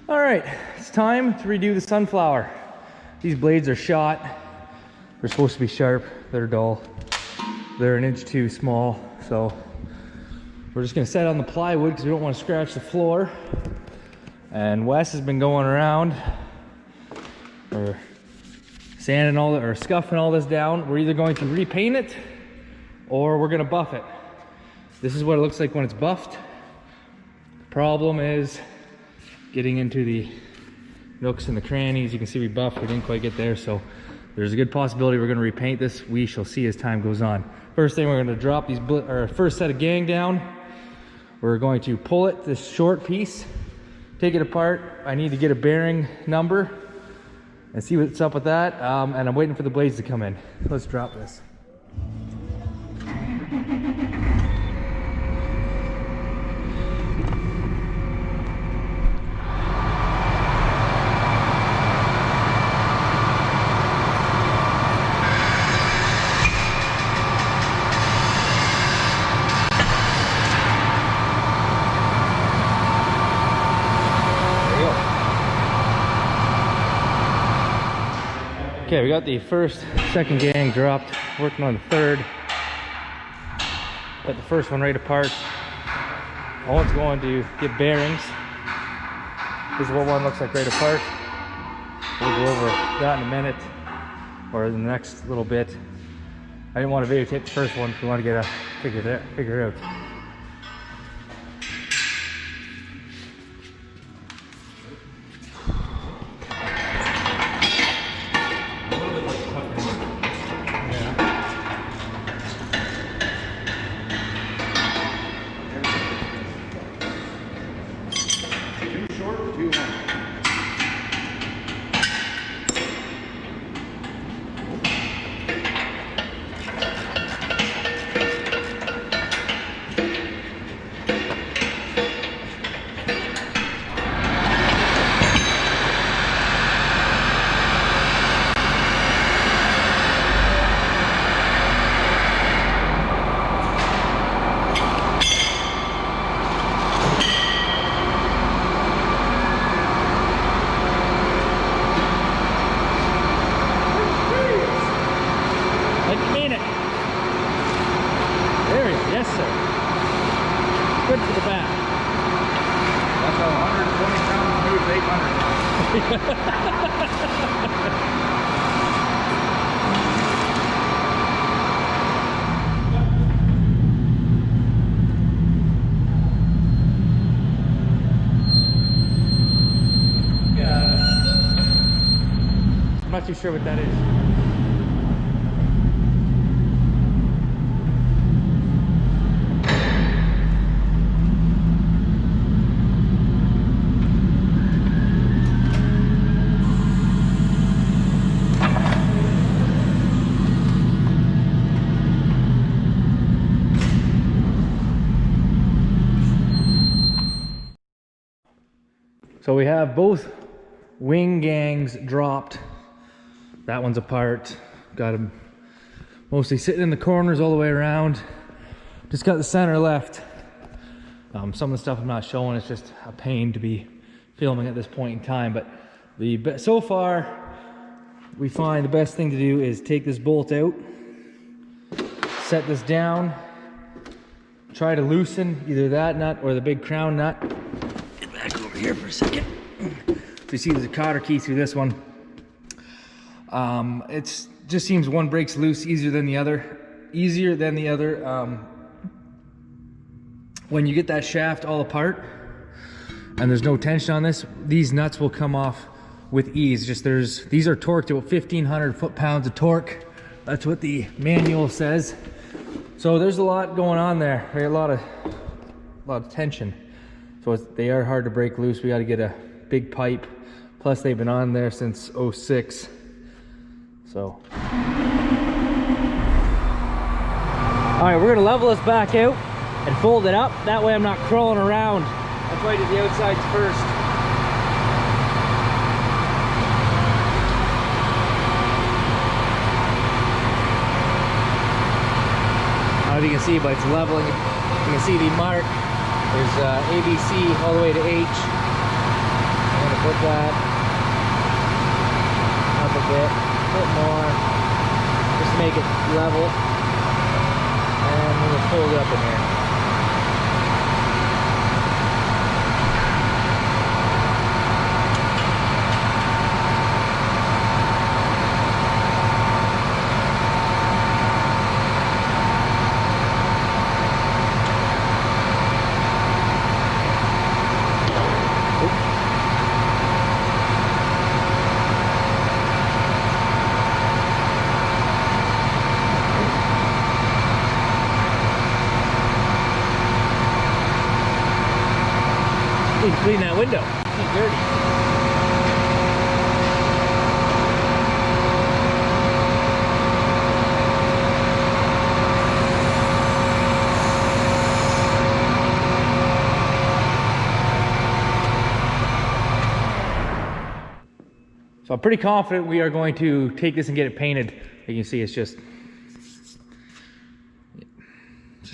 All right, it's time to redo the Sunflower. These blades are shot. They're supposed to be sharp. They're dull. They're an inch too small. So we're just gonna set on the plywood because we don't want to scratch the floor. And Wes has been going around or sanding all or scuffing all this down. We're either going to repaint it or we're gonna buff it. This is what it looks like when it's buffed. The problem is getting into the nooks and the crannies. You can see we buffed, we didn't quite get there, so there's a good possibility we're going to repaint this. We shall see as time goes on. First thing, we're going to drop these first set of gang down. We're going to pull it, this short piece, take it apart. I need to get a bearing number and see what's up with that, and I'm waiting for the blades to come in. Let's drop this. Okay, we got the second gang dropped, working on the third. Got the first one right apart. I want to go on to get bearings. This is what one looks like right apart. We'll go over that in a minute, or in the next little bit. I didn't want to videotape the first one, so we want to get a figure it out. Good for the back. That's how 120 pounds moves 800 pounds. I'm not too sure what that is. So we have both wing gangs dropped. That one's apart. Got them mostly sitting in the corners all the way around. Just got the center left. Some of the stuff I'm not showing, it's just a pain to be filming at this point in time. But so far, we find the best thing to do is take this bolt out, set this down, try to loosen either that nut or the big crown nut. Back over here for a second. So you see there's a cotter key through this one. It just seems one breaks loose easier than the other. When you get that shaft all apart and there's no tension on this, these nuts will come off with ease. These are torqued to 1,500 foot-pounds of torque. That's what the manual says. So there's a lot going on there. Right? A lot of tension. So they are hard to break loose. We got to get a big pipe. Plus they've been on there since 06. So. All right, we're gonna level this back out and fold it up. That way I'm not crawling around. That's why I did the outsides first. I don't know if you can see, but it's leveling. You can see the mark. There's ABC all the way to H. I'm gonna put that up a bit more, just to make it level, and we'll fold it up in here. Need to clean that window. It's dirty. So I'm pretty confident we are going to take this and get it painted. You can see it's just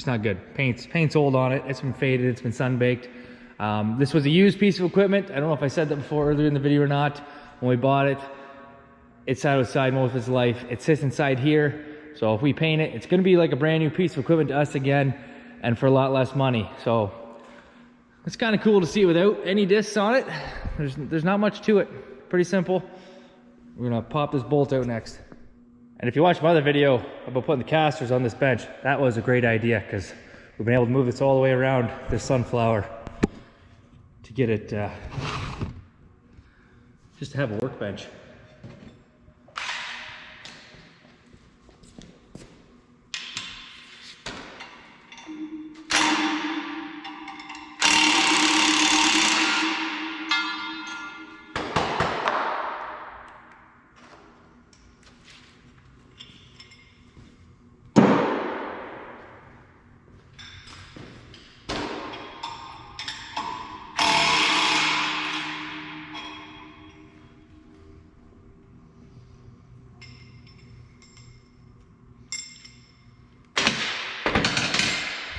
not good. Paint's old on it. It's been faded. It's been sun-baked. This was a used piece of equipment. I don't know if I said that before earlier in the video or not. When we bought it, it's outside most of its life. It sits inside here. So if we paint it, it's going to be like a brand new piece of equipment to us again, and for a lot less money. So it's kind of cool to see without any discs on it. There's not much to it. Pretty simple. We're going to pop this bolt out next. And if you watch my other video about putting the casters on this bench, that was a great idea, because we've been able to move this all the way around this sunflower to get it just to have a workbench.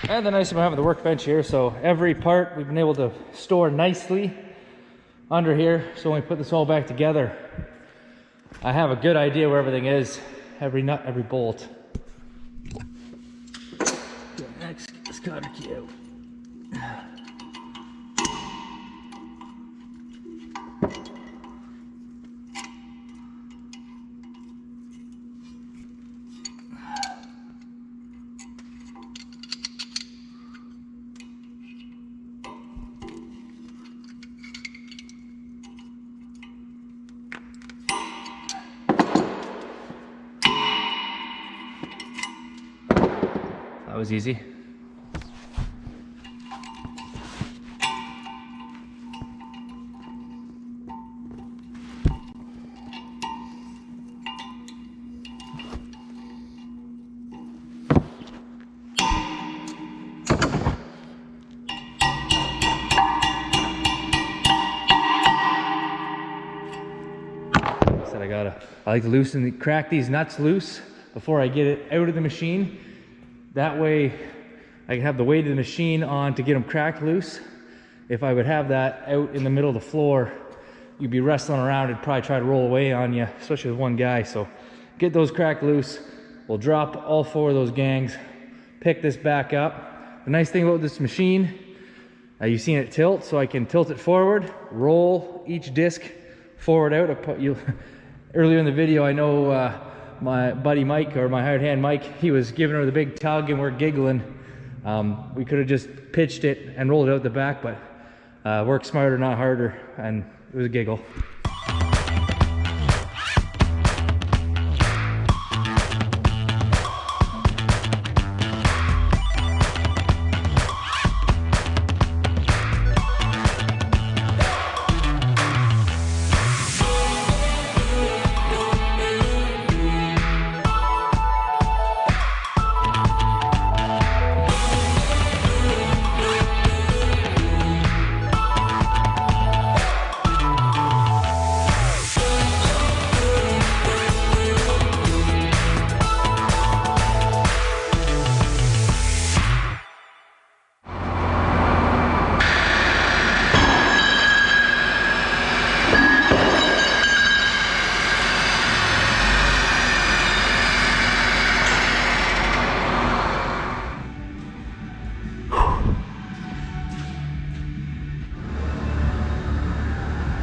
And the nice thing about having the workbench here, so every part we've been able to store nicely under here. So when we put this all back together, I have a good idea where everything is, every nut, every bolt. Next, get this cotter key out. That was easy. I like to crack these nuts loose before I get it out of the machine. That way I can have the weight of the machine on to get them cracked loose. If I would have that out in the middle of the floor, you'd be wrestling around and probably try to roll away on you, especially with one guy. So get those cracked loose. We'll drop all 4 of those gangs, pick this back up. The nice thing about this machine, you've seen it tilt, so I can tilt it forward, roll each disc forward out. Earlier in the video, I know my buddy Mike, or my hired hand Mike, he was giving her the big tug and we're giggling. We could have just pitched it and rolled it out the back, but work smarter, not harder, and it was a giggle.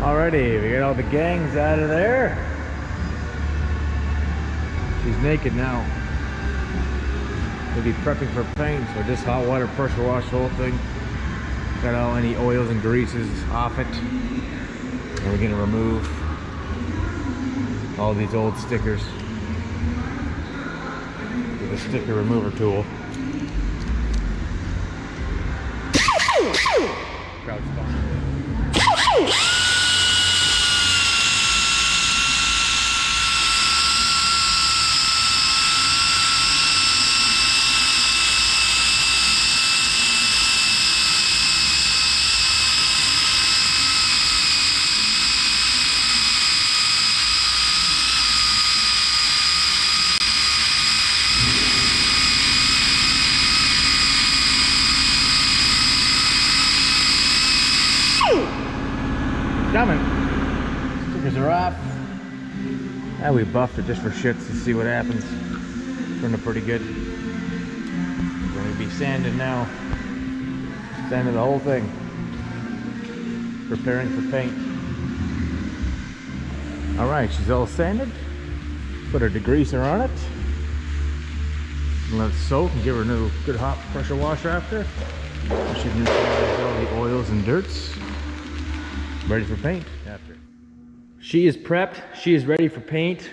Alrighty, we got all the gangs out of there. She's naked now. We'll be prepping for paint, so just hot water pressure wash the whole thing. Got all any oils and greases off it. And we're gonna remove all these old stickers with a sticker remover tool. Crowd spawn. Coming. Stickers are off. And we buffed it just for shits to see what happens. Turned out pretty good. We're gonna be sanding now. Sanding the whole thing. Preparing for paint. Alright, she's all sanded. Put her degreaser on it. And let it soak and give her a new good hot pressure washer after. She neutralizes all the oils and dirts. Ready for paint after. She is prepped. She is ready for paint.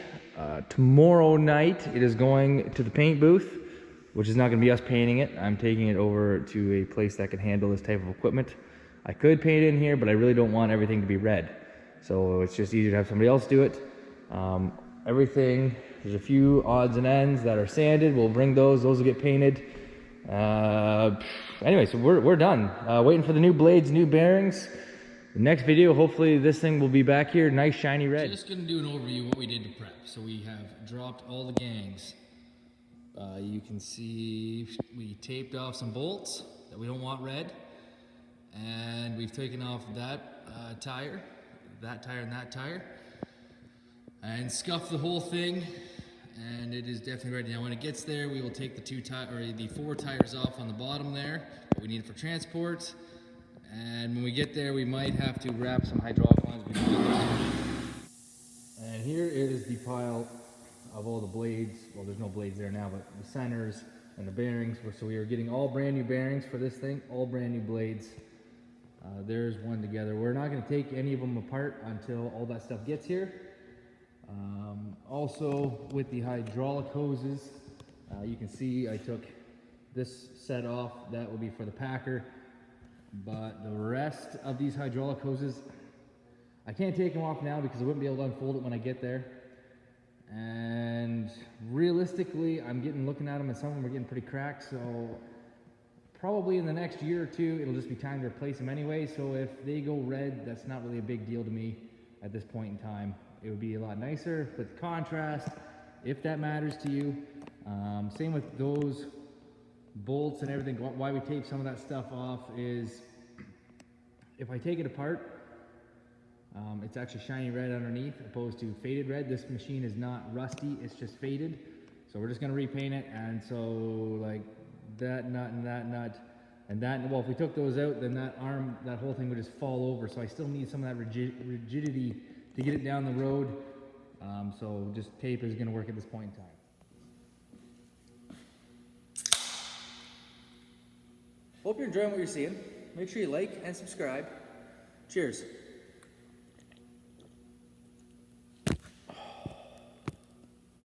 Tomorrow night it is going to the paint booth, which is not going to be us painting it. I'm taking it over to a place that can handle this type of equipment. I could paint it in here, but I really don't want everything to be red. So it's just easier to have somebody else do it. Everything, there's a few odds and ends that are sanded. We'll bring those. Those will get painted. Anyway, so we're done. Waiting for the new blades, new bearings. The next video, hopefully this thing will be back here, nice shiny red. Just gonna do an overview of what we did to prep. So we have dropped all the gangs. You can see we taped off some bolts that we don't want red. And we've taken off that tire, and that tire. And scuffed the whole thing. And it is definitely ready. Now when it gets there, we will take the 4 tires off on the bottom there. What we need for transport. And when we get there, we might have to wrap some hydraulic lines. And here is the pile of all the blades. Well, there's no blades there now, but the centers and the bearings. So we are getting all brand new bearings for this thing, all brand new blades. There's one together. We're not going to take any of them apart until all that stuff gets here. Also, with the hydraulic hoses, you can see I took this set off. That will be for the packer. But the rest of these hydraulic hoses, I can't take them off now because I wouldn't be able to unfold it when I get there. And realistically, I'm looking at them and some of them are getting pretty cracked. So probably in the next year or two, it'll just be time to replace them anyway. So if they go red, that's not really a big deal to me at this point in time. It would be a lot nicer with contrast, if that matters to you. Same with those bolts and everything. Why we tape some of that stuff off is if I take it apart, it's actually shiny red underneath opposed to faded red. This machine is not rusty, it's just faded. So we're just gonna repaint it. And so like that nut and that nut and that, well, if we took those out, then that arm, that whole thing would just fall over. So I still need some of that rigidity to get it down the road. So just tape is gonna work at this point in time. Hope you're enjoying what you're seeing. Make sure you like and subscribe. Cheers.